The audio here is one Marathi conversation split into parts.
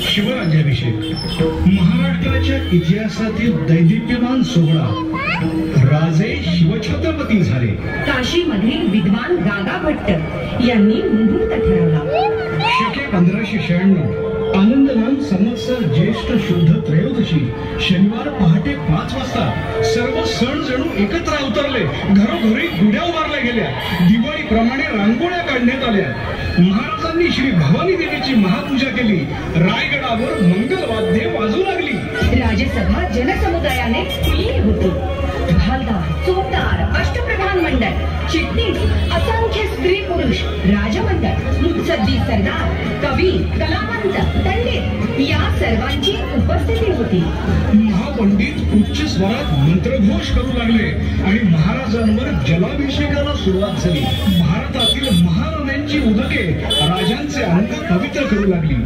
शिवराज्याभिषेक महाराष्ट्राच्या इतिहासातील दैदिप्यमान सोहळा. राजे शिवछत्रपती झाले. काशीमधील विद्वान गागा भट्ट यांनी मुहूर्त ठरवला. शके 1596 आनंदनाम संवत्सर ज्येष्ठ शुद्ध त्रयोदशी शनिवार पहाटे 5 वाजता सर्व सण जणू एकत्र अवतरले. घरोघरी गुढ्या उभारल्या गेल्या. दिवाळीप्रमाणे रांगोळ्या काढण्यात आल्या. महाराजांनी श्री भवानी देवीची महापूजा केली. रायगडावर मंगलवाद्ये वाजू लागली. राजसभा जनसमुदायाने फुलली होती. हलदार, चोपदार, अष्टप्रधान मंडळ, चिटणीस, असंख्य स्त्री पुरुष, राजमंडळ, मुत्सद्दी सरदार, कवी, कलावंत, पंडित या सर्वांची उपस्थिती होती. महापंडित उच्च स्वरात मंत्रघोष करू लागले आणि महाराजांवर जलाभिषेकाला सुरुवात झाली. भारतातील महानद्यांची उदके राजांचे अंग पवित्र करू लागली.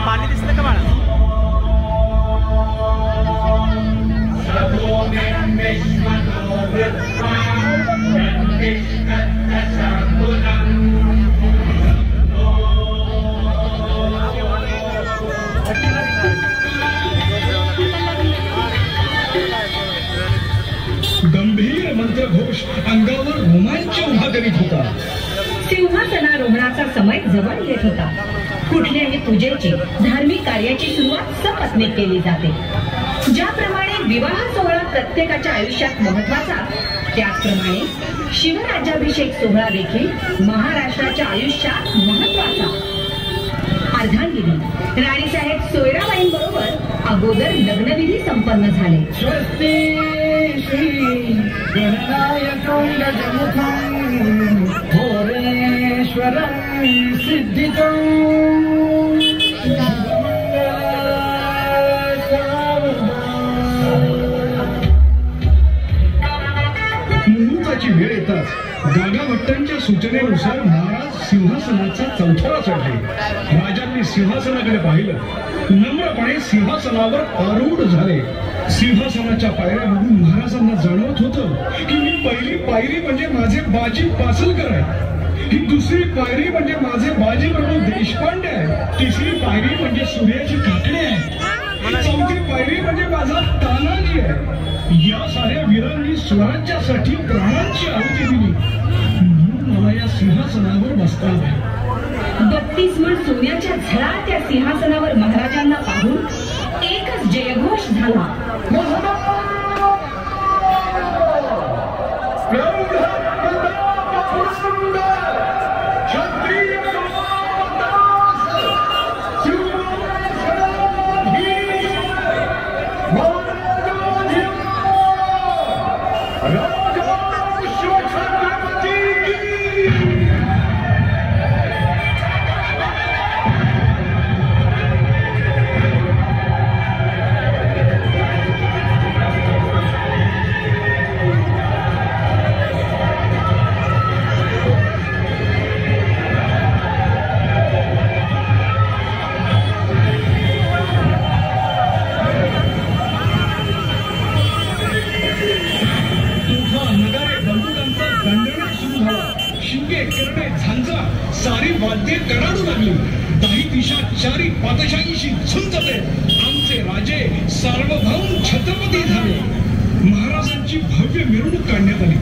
पाणी दिसलं का बाळा? गंभीर मंत्रघोष अंगावर रोमांच उभा करीत होता. सिंहासनारोहणाचा समय जवळ येत होता. कुठल्याही पूजेची, धार्मिक कार्याची सुरुवात सपत्नीक केली जाते. ज्याप्रमाणे विवाह सोहळा प्रत्येकाच्या आयुष्यात महत्वाचा, त्याचप्रमाणे शिवराज्याभिषेक सोहळा देखील महाराष्ट्राच्या आयुष्यात महत्वाचा. अर्धांगिनी राणीसाहेब सोयराबाईंबरोबर अगोदर लग्नविधी संपन्न झाले. स्वस्ती श्री गणनायकं गजमुखं भोरेश्वरं सिद्धितं मुहूर्ताची वेळ येताच गागा भट्टांच्या सूचनेनुसार महाराज सिंहासनाचा चौथरा चढले. राजांनी सिंहासनाकडे पाहिलं. नम्रपणे सिंहासनावर आरूढ झाले. सिंहासनाच्या पायऱ्या बघून महाराजांना जाणवत होतं की मी पहिली पायरी म्हणजे माझे बाजी पासलकर आहे. ही दुसरी पायरी म्हणजे माझे बाजी प्रभू देशपांडे आहे. तिसरी पायरी म्हणजे सूर्याची काकडी आहे. चौथी पायरी म्हणजे माझा तानाजी आहे. या साऱ्या वीरांनी स्वराज्यासाठी प्राणांची आहुती दिली. म्हणून मला या सिंहासनावर बसता आहे. 32 मण सोन्याच्या झळाळत्या सिंहासनावर महाराजांना पाहून एकच जयघोष झाला. सारी वाद्ये कडाडू लागली. दाही दिशा चारी पादशाहीशी झुंजते. आमचे राजे सार्वभौम छत्रपती झाले. महाराजांची भव्य मिरवणूक काढण्यात आली.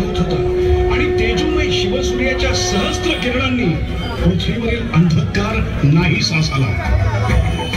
होत होता आणि तेजोमय शिवसूर्याच्या सहस्त्र किरणांनी पृथ्वीवरील अंधकार नाहीसा झाला.